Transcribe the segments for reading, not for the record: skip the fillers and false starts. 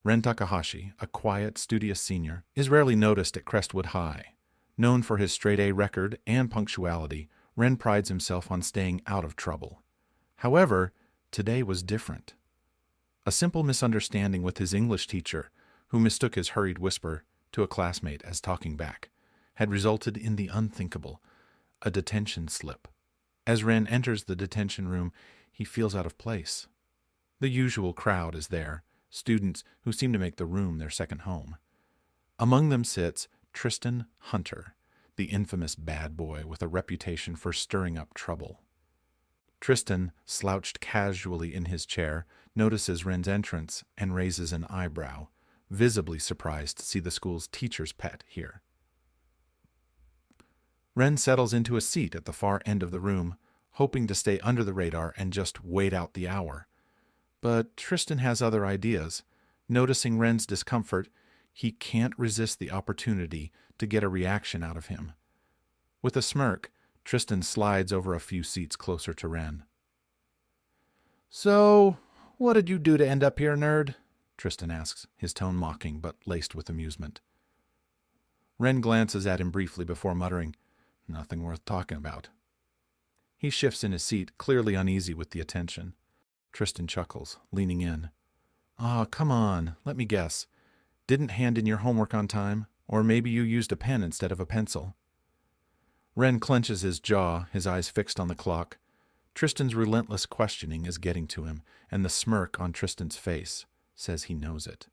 Ren Takahashi, a quiet, studious senior, is rarely noticed at Crestwood High. Known for his straight-A record and punctuality, Ren prides himself on staying out of trouble. However, today was different. A simple misunderstanding with his English teacher, who mistook his hurried whisper to a classmate as talking back, had resulted in the unthinkable, a detention slip. As Ren enters the detention room, he feels out of place. The usual crowd is there, students who seem to make the room their second home. Among them sits Tristan Hunter, the infamous bad boy with a reputation for stirring up trouble. Tristan, slouched casually in his chair, notices Ren's entrance and raises an eyebrow, visibly surprised to see the school's teacher's pet here. Ren settles into a seat at the far end of the room, hoping to stay under the radar and just wait out the hour. But Tristan has other ideas. Noticing Ren's discomfort, he can't resist the opportunity to get a reaction out of him. With a smirk, Tristan slides over a few seats closer to Ren. "So, what did you do to end up here, nerd?" Tristan asks, his tone mocking but laced with amusement. Ren glances at him briefly before muttering, "Nothing worth talking about." He shifts in his seat, clearly uneasy with the attention. Tristan chuckles, leaning in. "Ah, come on, let me guess. Didn't hand in your homework on time? Or maybe you used a pen instead of a pencil?" Ren clenches his jaw, his eyes fixed on the clock. Tristan's relentless questioning is getting to him, and the smirk on Tristan's face says he knows it.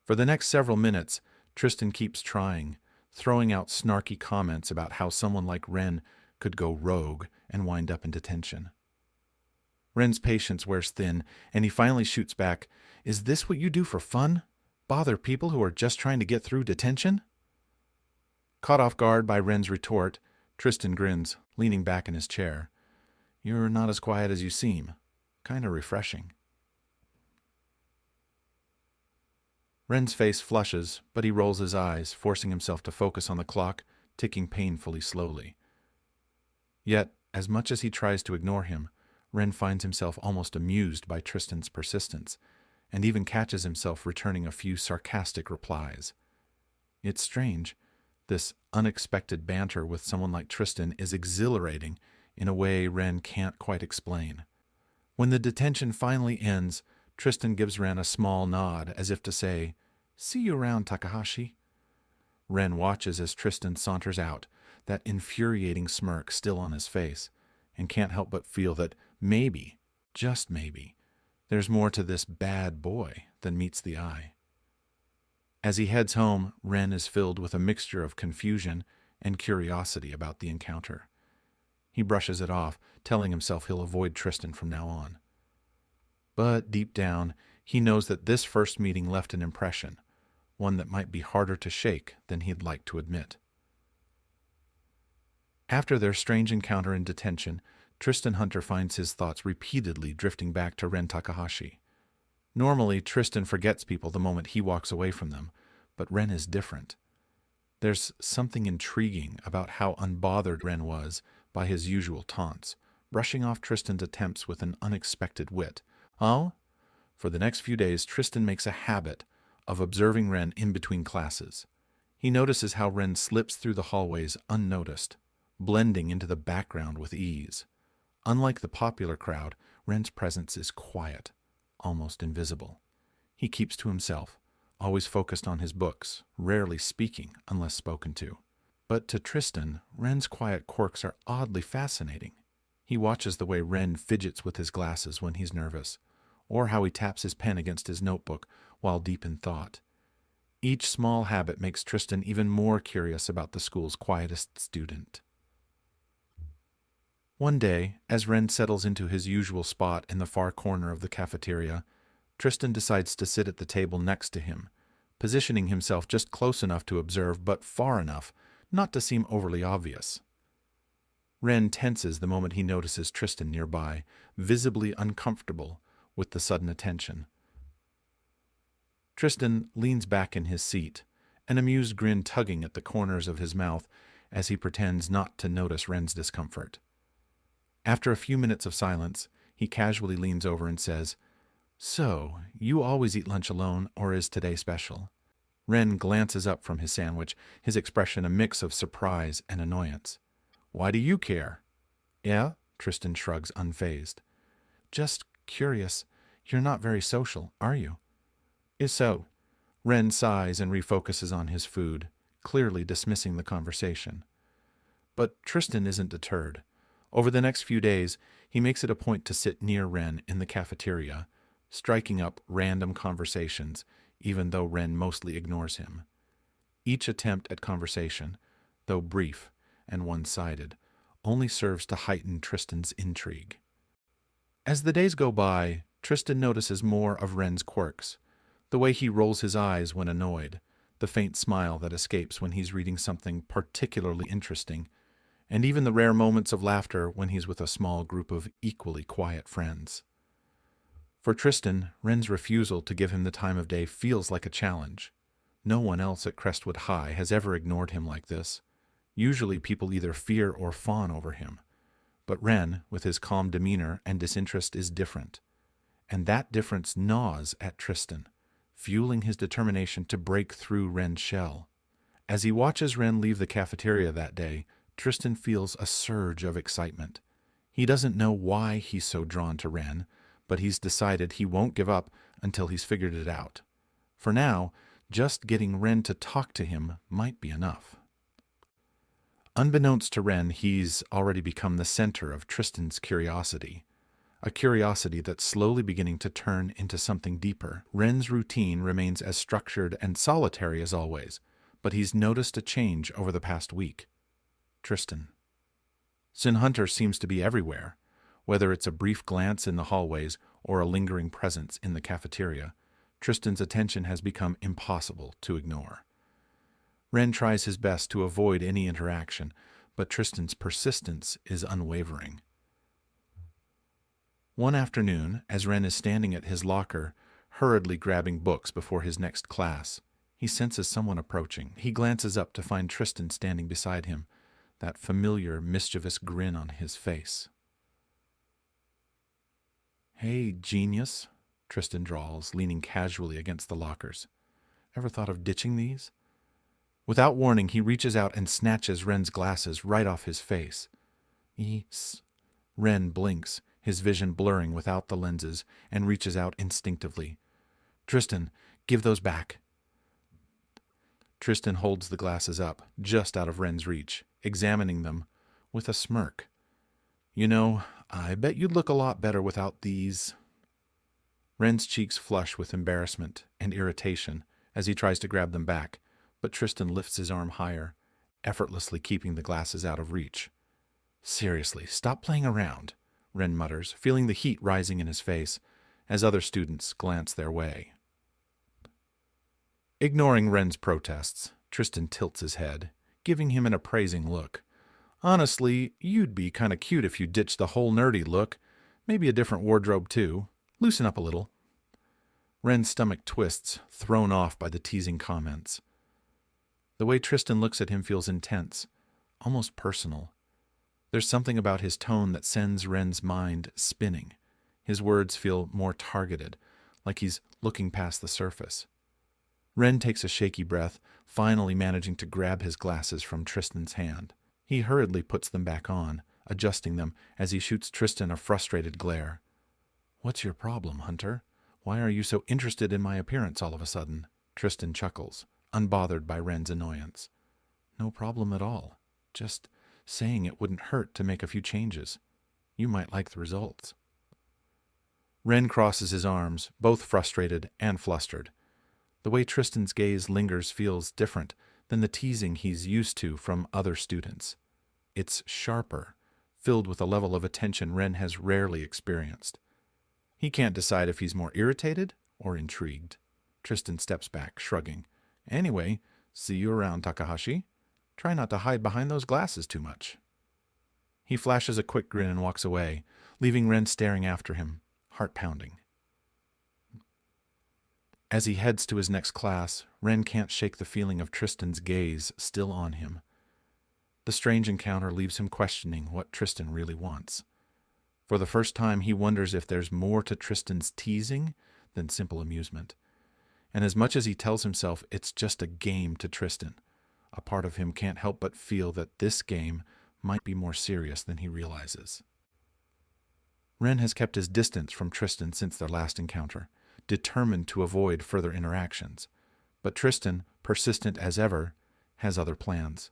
For the next several minutes, Tristan keeps trying, throwing out snarky comments about how someone like Ren could go rogue and wind up in detention. Ren's patience wears thin, and he finally shoots back, "Is this what you do for fun? Bother people who are just trying to get through detention?" Caught off guard by Ren's retort, Tristan grins, leaning back in his chair. "You're not as quiet as you seem. Kinda refreshing." Ren's face flushes, but he rolls his eyes, forcing himself to focus on the clock, ticking painfully slowly. Yet, as much as he tries to ignore him, Ren finds himself almost amused by Tristan's persistence, and even catches himself returning a few sarcastic replies. It's strange. This unexpected banter with someone like Tristan is exhilarating in a way Ren can't quite explain. When the detention finally ends, Tristan gives Ren a small nod as if to say, "See you around, Takahashi." Ren watches as Tristan saunters out, that infuriating smirk still on his face, and can't help but feel that maybe, just maybe, there's more to this bad boy than meets the eye. As he heads home, Ren is filled with a mixture of confusion and curiosity about the encounter. He brushes it off, telling himself he'll avoid Tristan from now on. But deep down, he knows that this first meeting left an impression, one that might be harder to shake than he'd like to admit. After their strange encounter in detention, Tristan Hunter finds his thoughts repeatedly drifting back to Ren Takahashi. Normally, Tristan forgets people the moment he walks away from them, but Ren is different. There's something intriguing about how unbothered Ren was by his usual taunts, brushing off Tristan's attempts with an unexpected wit. Oh? For the next few days, Tristan makes a habit of observing Ren in between classes. He notices how Ren slips through the hallways unnoticed, blending into the background with ease. Unlike the popular crowd, Ren's presence is quiet, almost invisible. He keeps to himself, always focused on his books, rarely speaking unless spoken to. But to Tristan, Ren's quiet quirks are oddly fascinating. He watches the way Ren fidgets with his glasses when he's nervous, or how he taps his pen against his notebook while deep in thought. Each small habit makes Tristan even more curious about the school's quietest student. One day, as Ren settles into his usual spot in the far corner of the cafeteria, Tristan decides to sit at the table next to him, positioning himself just close enough to observe but far enough not to seem overly obvious. Ren tenses the moment he notices Tristan nearby, visibly uncomfortable with the sudden attention. Tristan leans back in his seat, an amused grin tugging at the corners of his mouth as he pretends not to notice Ren's discomfort. After a few minutes of silence, he casually leans over and says, So, you always eat lunch alone, or is today special? Ren glances up from his sandwich, his expression a mix of surprise and annoyance. Why do you care? Yeah? Tristan shrugs, unfazed. Just curious. You're not very social, are you? Is so. Ren sighs and refocuses on his food, clearly dismissing the conversation. But Tristan isn't deterred. Over the next few days, he makes it a point to sit near Ren in the cafeteria, striking up random conversations, even though Ren mostly ignores him. Each attempt at conversation, though brief and one-sided, only serves to heighten Tristan's intrigue. As the days go by, Tristan notices more of Ren's quirks, the way he rolls his eyes when annoyed, the faint smile that escapes when he's reading something particularly interesting, and even the rare moments of laughter when he's with a small group of equally quiet friends. For Tristan, Ren's refusal to give him the time of day feels like a challenge. No one else at Crestwood High has ever ignored him like this. Usually people either fear or fawn over him. But Ren, with his calm demeanor and disinterest, is different. And that difference gnaws at Tristan, fueling his determination to break through Ren's shell. As he watches Ren leave the cafeteria that day, Tristan feels a surge of excitement. He doesn't know why he's so drawn to Ren, but he's decided he won't give up until he's figured it out. For now, just getting Ren to talk to him might be enough. Unbeknownst to Ren, he's already become the center of Tristan's curiosity. A curiosity that's slowly beginning to turn into something deeper. Ren's routine remains as structured and solitary as always, but he's noticed a change over the past week. Tristan. Hunter seems to be everywhere, whether it's a brief glance in the hallways or a lingering presence in the cafeteria. Tristan's attention has become impossible to ignore. Ren tries his best to avoid any interaction, but Tristan's persistence is unwavering. One afternoon, as Ren is standing at his locker, hurriedly grabbing books before his next class, he senses someone approaching. He glances up to find Tristan standing beside him, that familiar, mischievous grin on his face. Hey, genius, Tristan drawls, leaning casually against the lockers. Ever thought of ditching these? Without warning, he reaches out and snatches Ren's glasses right off his face. Ren blinks, his vision blurring without the lenses, and reaches out instinctively. Tristan, give those back. Tristan holds the glasses up, just out of Ren's reach, examining them with a smirk. You know, I bet you'd look a lot better without these. Ren's cheeks flush with embarrassment and irritation as he tries to grab them back, but Tristan lifts his arm higher, effortlessly keeping the glasses out of reach. Seriously, stop playing around, Ren mutters, feeling the heat rising in his face as other students glance their way. Ignoring Ren's protests, Tristan tilts his head, giving him an appraising look. Honestly, you'd be kind of cute if you ditched the whole nerdy look. Maybe a different wardrobe, too. Loosen up a little. Ren's stomach twists, thrown off by the teasing comments. The way Tristan looks at him feels intense, almost personal. There's something about his tone that sends Ren's mind spinning. His words feel more targeted, like he's looking past the surface. Ren takes a shaky breath, finally managing to grab his glasses from Tristan's hand. He hurriedly puts them back on, adjusting them as he shoots Tristan a frustrated glare. What's your problem, Hunter? Why are you so interested in my appearance all of a sudden? Tristan chuckles, unbothered by Ren's annoyance. No problem at all. Just saying it wouldn't hurt to make a few changes. You might like the results. Ren crosses his arms, both frustrated and flustered. The way Tristan's gaze lingers feels different than the teasing he's used to from other students. It's sharper, filled with a level of attention Ren has rarely experienced. He can't decide if he's more irritated or intrigued. Tristan steps back, shrugging. Anyway, see you around, Takahashi. Try not to hide behind those glasses too much. He flashes a quick grin and walks away, leaving Ren staring after him, heart pounding. As he heads to his next class, Ren can't shake the feeling of Tristan's gaze still on him. The strange encounter leaves him questioning what Tristan really wants. For the first time, he wonders if there's more to Tristan's teasing than simple amusement. And as much as he tells himself it's just a game to Tristan, a part of him can't help but feel that this game might be more serious than he realizes. Ren has kept his distance from Tristan since their last encounter, determined to avoid further interactions. But Tristan, persistent as ever, has other plans.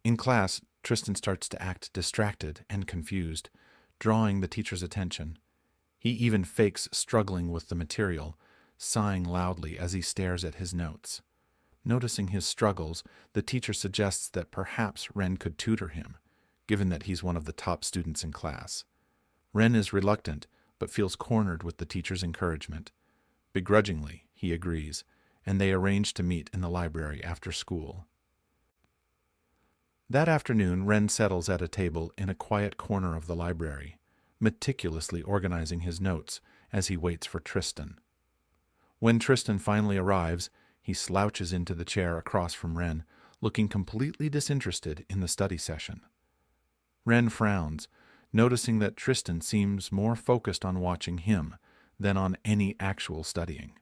In class, Tristan starts to act distracted and confused, drawing the teacher's attention. He even fakes struggling with the material, sighing loudly as he stares at his notes. Noticing his struggles, the teacher suggests that perhaps Ren could tutor him, given that he's one of the top students in class. Ren is reluctant, but feels cornered with the teacher's encouragement. Begrudgingly, he agrees, and they arrange to meet in the library after school. That afternoon, Ren settles at a table in a quiet corner of the library, meticulously organizing his notes as he waits for Tristan. When Tristan finally arrives, he slouches into the chair across from Ren, looking completely disinterested in the study session. Ren frowns, noticing that Tristan seems more focused on watching him than on any actual studying.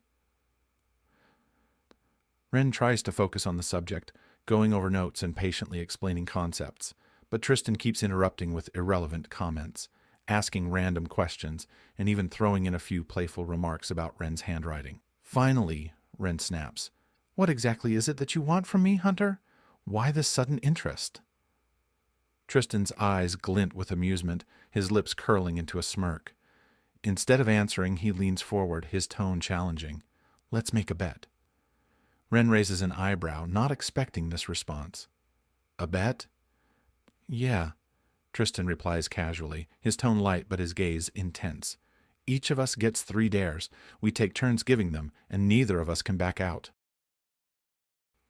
Ren tries to focus on the subject, going over notes and patiently explaining concepts, but Tristan keeps interrupting with irrelevant comments, asking random questions, and even throwing in a few playful remarks about Ren's handwriting. Finally, Ren snaps, "What exactly is it that you want from me, Hunter? Why this sudden interest?" Tristan's eyes glint with amusement, his lips curling into a smirk. Instead of answering, he leans forward, his tone challenging. "Let's make a bet." Ren raises an eyebrow, not expecting this response. "A bet?" "Yeah," Tristan replies casually, his tone light but his gaze intense. "Each of us gets 3 dares. We take turns giving them, and neither of us can back out."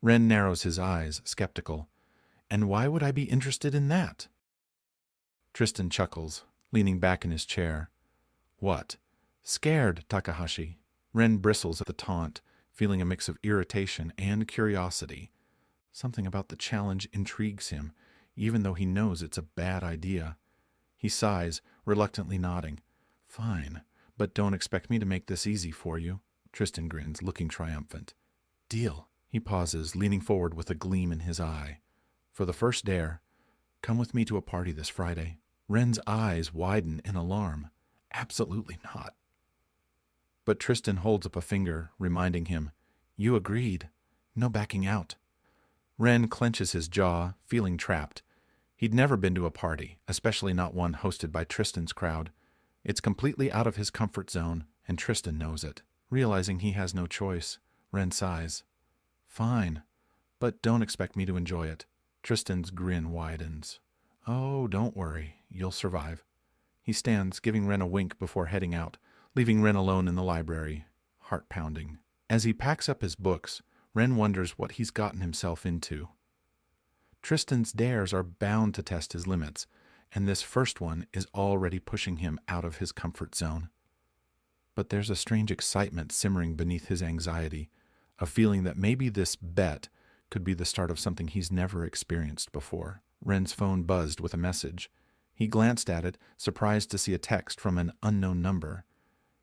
Ren narrows his eyes, skeptical. "And why would I be interested in that?" Tristan chuckles, leaning back in his chair. "What? Scared, Takahashi?" Ren bristles at the taunt, feeling a mix of irritation and curiosity. Something about the challenge intrigues him, even though he knows it's a bad idea. He sighs, reluctantly nodding. "Fine, but don't expect me to make this easy for you." Tristan grins, looking triumphant. "Deal." He pauses, leaning forward with a gleam in his eye. "For the first dare, come with me to a party this Friday." Ren's eyes widen in alarm. "Absolutely not." But Tristan holds up a finger, reminding him, "You agreed. No backing out." Ren clenches his jaw, feeling trapped. He'd never been to a party, especially not one hosted by Tristan's crowd. It's completely out of his comfort zone, and Tristan knows it. Realizing he has no choice, Ren sighs. "Fine, but don't expect me to enjoy it." Tristan's grin widens. "Oh, don't worry. You'll survive." He stands, giving Ren a wink before heading out, leaving Ren alone in the library, heart pounding. As he packs up his books, Ren wonders what he's gotten himself into. Tristan's dares are bound to test his limits, and this first one is already pushing him out of his comfort zone. But there's a strange excitement simmering beneath his anxiety, a feeling that maybe this bet could be the start of something he's never experienced before. Ren's phone buzzed with a message. He glanced at it, surprised to see a text from an unknown number.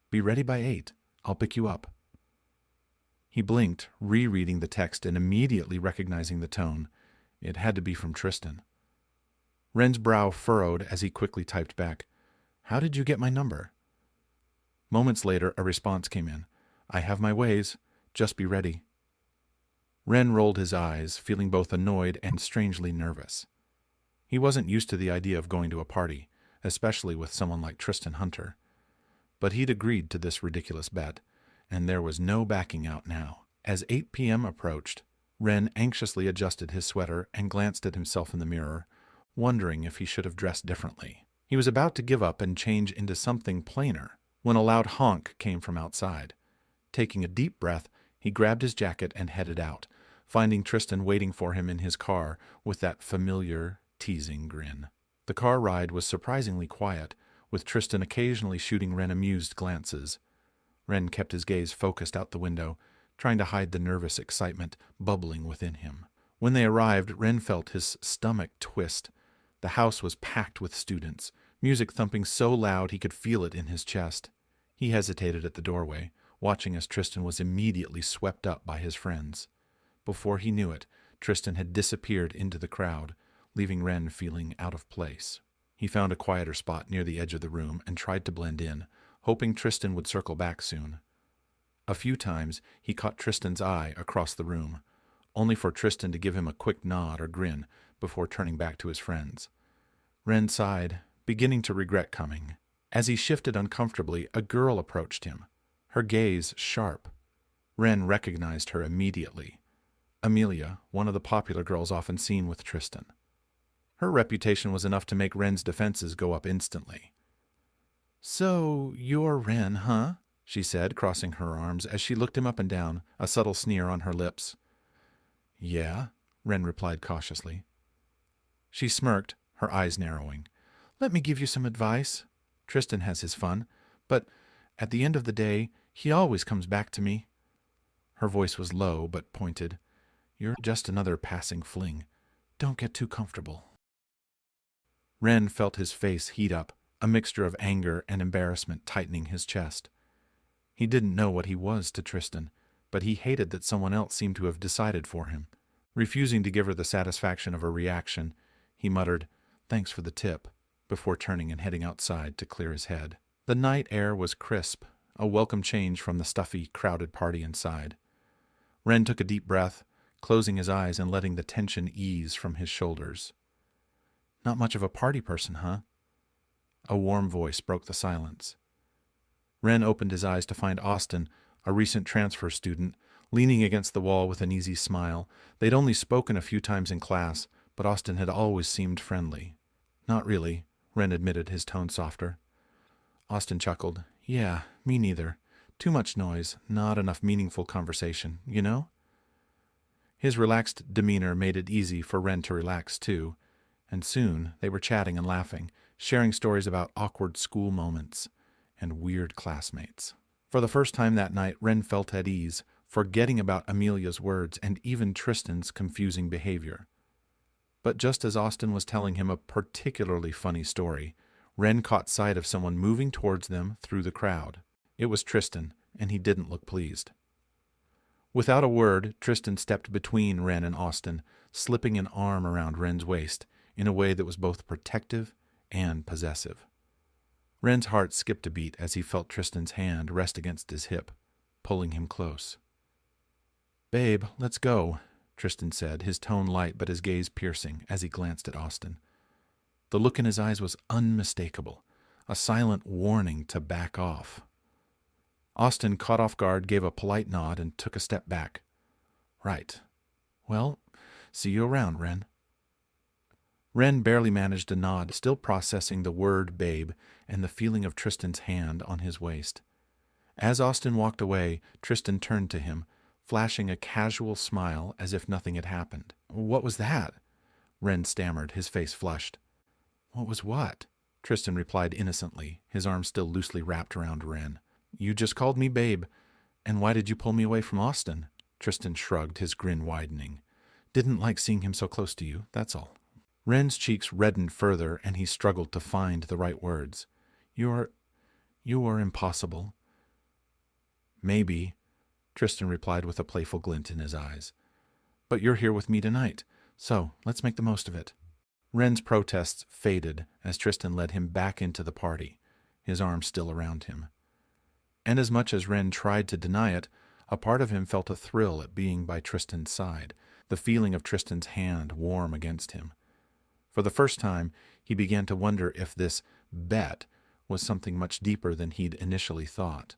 "Be ready by 8. I'll pick you up." He blinked, rereading the text and immediately recognizing the tone. It had to be from Tristan. Ren's brow furrowed as he quickly typed back, "How did you get my number?" Moments later, a response came in. "I have my ways. Just be ready." Ren rolled his eyes, feeling both annoyed and strangely nervous. He wasn't used to the idea of going to a party, especially with someone like Tristan Hunter. But he'd agreed to this ridiculous bet, and there was no backing out now. As 8 p.m. approached, Ren anxiously adjusted his sweater and glanced at himself in the mirror, wondering if he should have dressed differently. He was about to give up and change into something plainer when a loud honk came from outside. Taking a deep breath, he grabbed his jacket and headed out, finding Tristan waiting for him in his car with that familiar, teasing grin. The car ride was surprisingly quiet, with Tristan occasionally shooting Ren amused glances. Ren kept his gaze focused out the window, trying to hide the nervous excitement bubbling within him. When they arrived, Ren felt his stomach twist. The house was packed with students, music thumping so loud he could feel it in his chest. He hesitated at the doorway, watching as Tristan was immediately swept up by his friends. Before he knew it, Tristan had disappeared into the crowd, leaving Ren feeling out of place. He found a quieter spot near the edge of the room and tried to blend in, hoping Tristan would circle back soon. A few times he caught Tristan's eye across the room, only for Tristan to give him a quick nod or grin before turning back to his friends. Ren sighed, beginning to regret coming. As he shifted uncomfortably, a girl approached him, her gaze sharp. Ren recognized her immediately. Amelia, one of the popular girls often seen with Tristan. Her reputation was enough to make Ren's defenses go up instantly. "So, you're Ren, huh?" she said, crossing her arms as she looked him up and down, a subtle sneer on her lips. "Yeah," Ren replied cautiously. She smirked, her eyes narrowing. "Let me give you some advice. Tristan has his fun, but at the end of the day, he always comes back to me." Her voice was low but pointed. "You're just another passing fling. Don't get too comfortable." Ren felt his face heat up, a mixture of anger and embarrassment tightening his chest. He didn't know what he was to Tristan, but he hated that someone else seemed to have decided for him. Refusing to give her the satisfaction of a reaction, he muttered, "Thanks for the tip," before turning and heading outside to clear his head. The night air was crisp, a welcome change from the stuffy, crowded party inside. Ren took a deep breath, closing his eyes and letting the tension ease from his shoulders. "Not much of a party person, huh?" A warm voice broke the silence. Ren opened his eyes to find Austin, a recent transfer student, leaning against the wall with an easy smile. They'd only spoken a few times in class, but Austin had always seemed friendly. "Not really," Ren admitted, his tone softer. Austin chuckled. "Yeah, me neither. Too much noise, not enough meaningful conversation, you know?" His relaxed demeanor made it easy for Ren to relax too, and soon they were chatting and laughing, sharing stories about awkward school moments and weird classmates. For the first time that night, Ren felt at ease, forgetting about Amelia's words and even Tristan's confusing behavior. But just as Austin was telling him a particularly funny story, Ren caught sight of someone moving towards them through the crowd. It was Tristan, and he didn't look pleased. Without a word, Tristan stepped between Ren and Austin, slipping an arm around Ren's waist in a way that was both protective and possessive. Ren's heart skipped a beat as he felt Tristan's hand rest against his hip, pulling him close. "Babe, let's go," Tristan said, his tone light but his gaze piercing as he glanced at Austin. The look in his eyes was unmistakable, a silent warning to back off. Austin, caught off guard, gave a polite nod and took a step back. "Right. Well, see you around, Ren." Ren barely managed a nod, still processing the word babe and the feeling of Tristan's hand on his waist. As Austin walked away, Tristan turned to him, flashing a casual smile as if nothing had happened. "What was that?" Ren stammered, his face flushed. "What was what?" Tristan replied innocently, his arm still loosely wrapped around Ren. "You just called me babe. And why did you pull me away from Austin?" Tristan shrugged, his grin widening. "Didn't like seeing him so close to you, that's all." Ren's cheeks reddened further, and he struggled to find the right words. You are impossible." "Maybe," Tristan replied with a playful glint in his eyes. "But you're here with me tonight, so let's make the most of it." Ren's protests faded as Tristan led him back into the party, his arm still around him. And as much as Ren tried to deny it, a part of him felt a thrill at being by Tristan's side, the feeling of Tristan's hand warm against him. For the first time, he began to wonder if this bet was something much deeper than he'd initially thought.